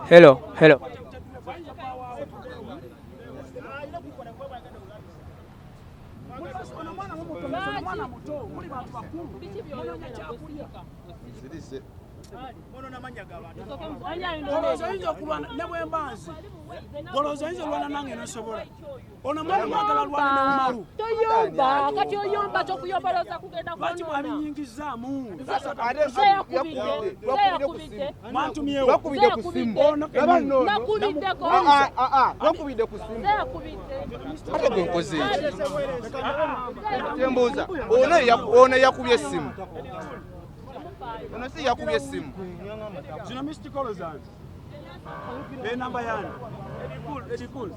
Hello, hello. Toyomba kati oyomba kyokuyoboloza kugenda kuona ebinyiigizamu wakubidde ku simu wakubidde ku simu ate gwe nkoze tembuuza ono yakubye essimu ono si yakubye essimu zino missed call zange enamba yange erikulu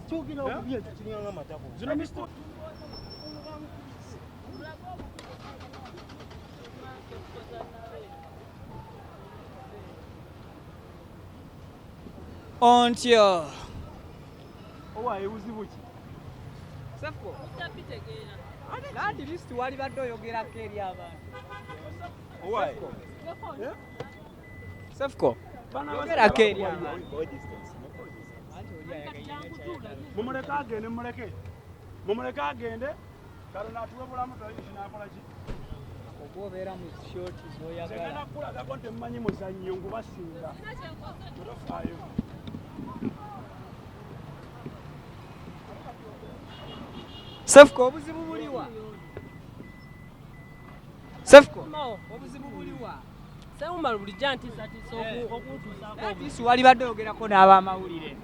zino missed Ontyo. owaye buzibu ki Cephco. At least wali badde oyogerako eri abantu. owaye Cephco. Ogerako eri abantu. mumuleke agende kale natuwe bulamu tolinakola ki Obeera mu shoti zoyagala. segenda kulagako nti mmanyi muzannyo ngubasinga totofaayo Cephco obuzibu buliwa? Cephco obuzibu buliwa? Umaru bulijja ntiisatiisa okuntuusaako Isi wali badde oyogerako n'abamawulire.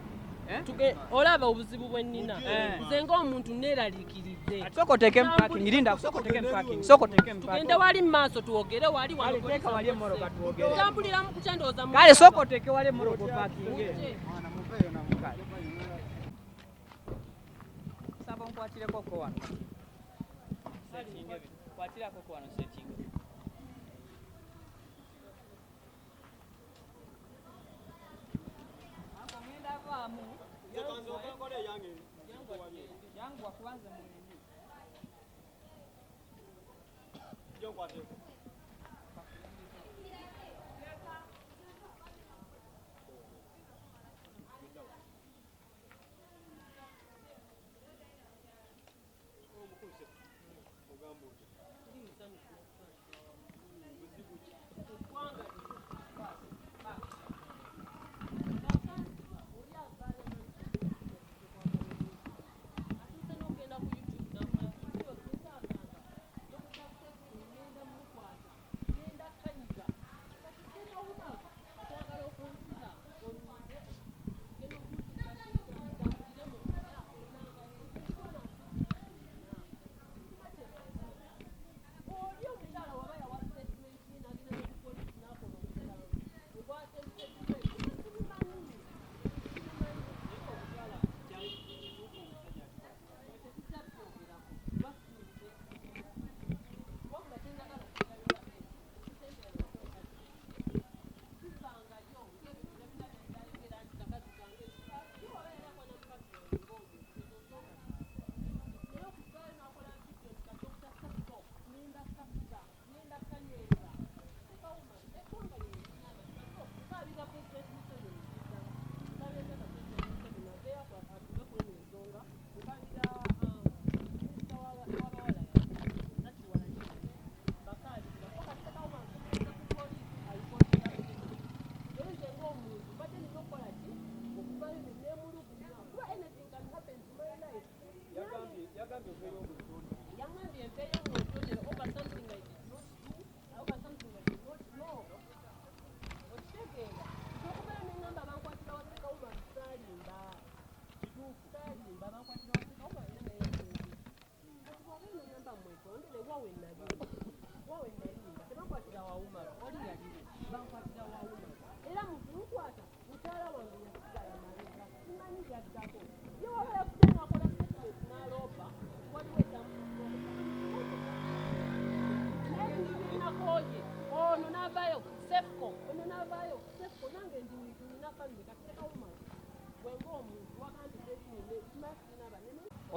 olaba obuzibu bwe nnina nze ng'omuntu neeraliikiridde Sokoteke mu parking linda sokoteke mu parking sokoteke mu parking. tugende wali mu maaso tuwogere wali Teeka wali emmoroka tuwogere. tambulira mu kutya ndowooza mu Kale sokoteke wali emmoroka parking. Mwana muveeyo na mukale. Saba nkwatireko ko wano. Setting ebi. Kwatirako ko wano setting. Yangu wa kwanza mwenyewe. Yo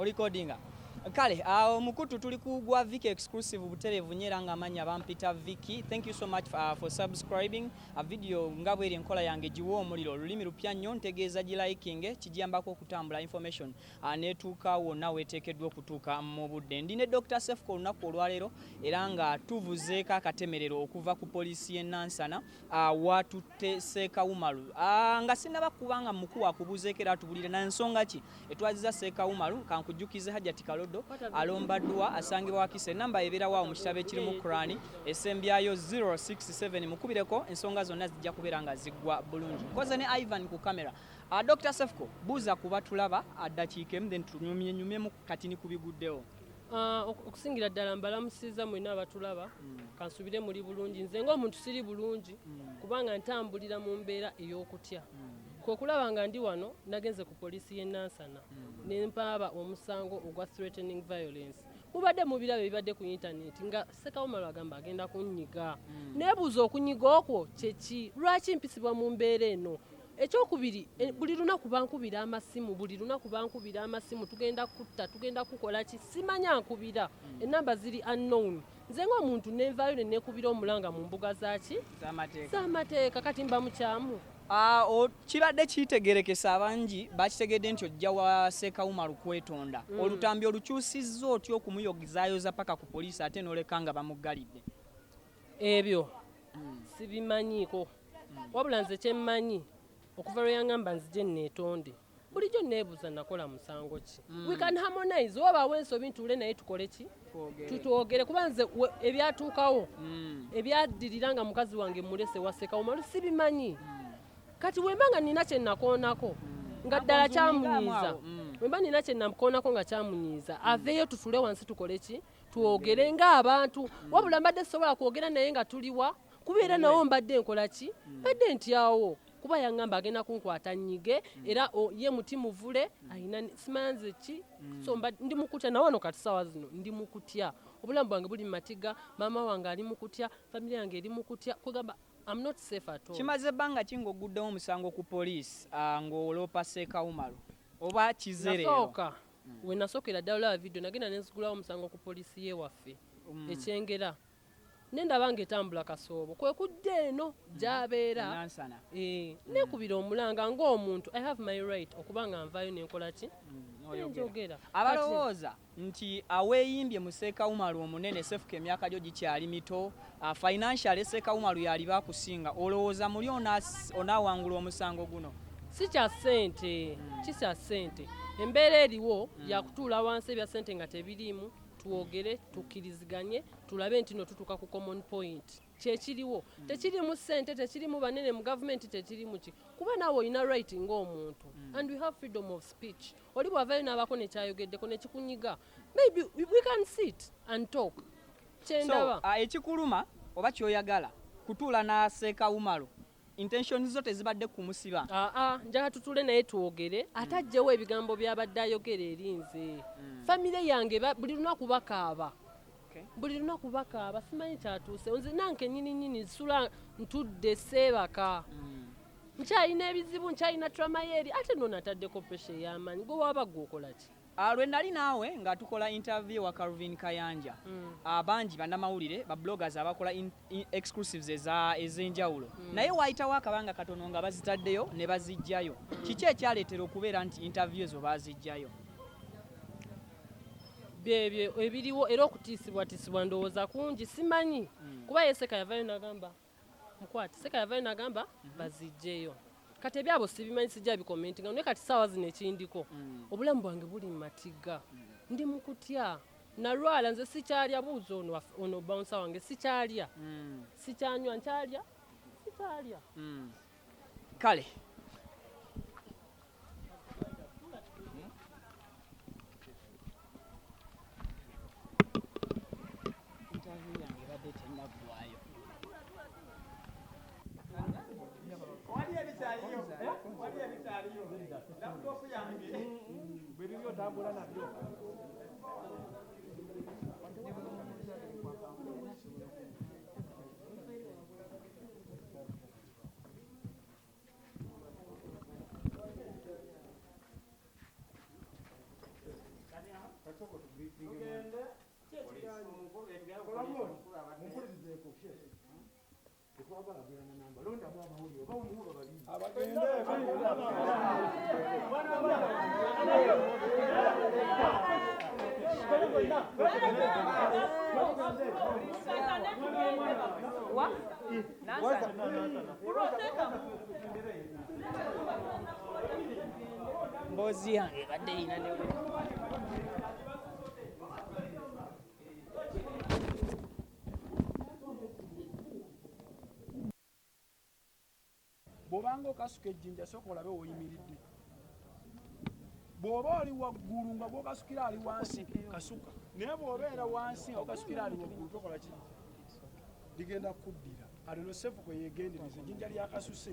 Recordinga. Kale, mukutu tuli kugwa Viki exclusive buterevu nyera nga manya bampita Viki. Thank you so much for subscribing. A video ngabwe eri enkola yange jiwo omuliro lulimi lupya nnyo ntegeeza gi liking kijambako okutambula information netuuka wonna weteekeddwa okutuuka mu budde. Ndine Dr. Cephco olunaku olwaleero era nga tuvuzeeko akatemerero okuva ku poliisi y'e Nansana watutte Sheikh Umaru nga sinaba kubanga mukuwa akubuzeeko era tubulire na nsonga ki etwaziza Sheikh Umaru kankujjukize Hajjati Kalodo alombaddwa asangibwa wakise namba ebeera waawo mu kitabo ekirimu Qur'ani essembyayo 067 mukubireko ensonga zonna zijja kubeera nga ziggwa bulungi koze ne Ivan ku kamera. Dr. Cephco buuza kuba tulaba addakiika emu then tunyumyemu katini kubiguddewo. Okusingira ddala mbalamusiza mwena abatulaba kansubire muli bulungi nze ng'omuntu siri bulungi kubanga ntambulira mu mbeera ey'okutya kwekulaba nga ndi wano nagenze ku poliisi y'e Nansana ne mpaaba omusango ogwa threatening violence mubadde mubiraba ebibadde ku internet nga Sheikh Umar agamba agenda kunnyiga neebuuza okunyiga okwo kyeki lwaki mpisibwa mu mbeera eno. Ekyokubiri buli lunaku bankubira amasimu tugenda kutta tugenda kukola ki simanya nkubira enamba ziri unknown nze ng'omuntu nenvaayo ne neekubira omulanga mu mbuga zaki z'amateeka kati mba mukyamu. Kibadde kitegerekesa abangi bakitegedde nti ojja wa Sheikh Umar kwetonda olutambi olukyusizza otyo okumuyogizaayoza paka ku poliisi ate n'oleka nga bamuggalidde. Ebyo sibimanyiiko wabula nze kyemmanyi okuva lwe yaŋŋamba nzije neetonde bulijjo neebuuza nakola musango ki. We can harmonize wabaawo ensobi ntuule naye tukole ki tutwogere kuba nze ebyatuukawo ebyaddirira nga mukazi wange mulese wa Sheikh Umar sibimanyi. Kati wemba nga nina kye nakoonako nga ddala kyamunyiiza wemba nina kye nakoonako nga kyamunyiiza aveeyo tutule wansi tukole ki twogere ng'abantu wabula mbadde sobola kwogera naye nga tuliwa kubeera nawo mbadde nkola ki mbadde ntyawo kuba yaŋŋamba agenda kunkwata nnyige era ye muti muvule ayina simanze ki so ndi mukutya nawe wano kati ssaawa zino ndi mukutya obulamu bwange buli matiga maama wange ali mukutya famire yange eri mukutya kugamba I'm not safe at all. Kimaze banga ng'oguddewo omusango ku poliisi ng'oloopa Sheikh Umar oba kizereero. Nasooka we nasookera ddala olaba video nagenda nenzigulawo omusango ku poliisi y'ewaffe ekyengera nendaba ng'etambula kasoobo kwe kudde eno gy'abeera neekubira omulanga ng'omuntu I have my right okuba nga nvaayo nenkola ki njogera. Abalowooza nti aweeyimbye mu Sheikh Umar omunene Cephco emyaka gyo gikyali mito financial Sheikh Umar yali bakusinga olowooza muli onaawangula omusango guno? Si kya ssente kisa ssente embeera eriwo yakutuula wansi ebya ssente nga tebiriimu tuwogere tukkiriziganye tulabe nti no tutuuka ku common point kyekiriwo tekirimu ssente tekirimu banene mu gavumenti tekirimu ki kuba naawe olina right ng'omuntu and we have freedom of speech oli bw'avaayo n'abako nekyayogeddeko nekikunyiga maybe we can sit and talk kyendaba. Ekikuluma oba kyoyagala kutuula na Sheikh Umar intention zo tezibadde kumusiba. Njagala tutule naye twogere atajjewo ebigambo byabadde ayogera eri nze famire yange buli lunaku bakaaba buli lunaku bakaaba simanyi kyatuuse nze nanke nyini nsula ntudde seebaka nkyalina ebizibu nkyalina tramayeri ate no nataddeko pressure ey'amaanyi gwe waba gwokola ki. Lwe nali naawe nga tukola interview wa Calvin Kayanja abangi bannamawulire bloggers abakola exclusives ez'enjawulo naye waayitawo akabanga katono nga bazitaddeyo ne bazijjayo kiki ekyaleetera okubeera nti interview ezo baazijjayo? Byebyo ebiriwo era okutiisibwatiisibwa ndowooza kungi simanyi kuba ye Sheikh yavaayo n'agamba mukwate Sheikh yavaayo n'agamba bazijjeyo kati ebyabo sibimanyi sijja bikomentinga naye kati ssaawa zino ekindiko obulamu bwange buli mu matiga ndi mu kutya nalwala nze sikyalya buuza ono bouncer wange sikyalya sikyanywa nkyalya sikyalya kale Mbozi yange badde ina ne bw'obanga okasuka ejjinja sooka olabe w'oyimiridde. Bw'oba oli waggulu nga gw'okasukira ali wansi kasuka, naye bw'obeera wansi nga okasukira ali waggulu tokola ki? Ligenda kuddira. Ate no Cephco yeegendereza ejjinja lyakasuse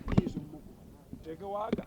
liyinza omukuba. Teeke waaga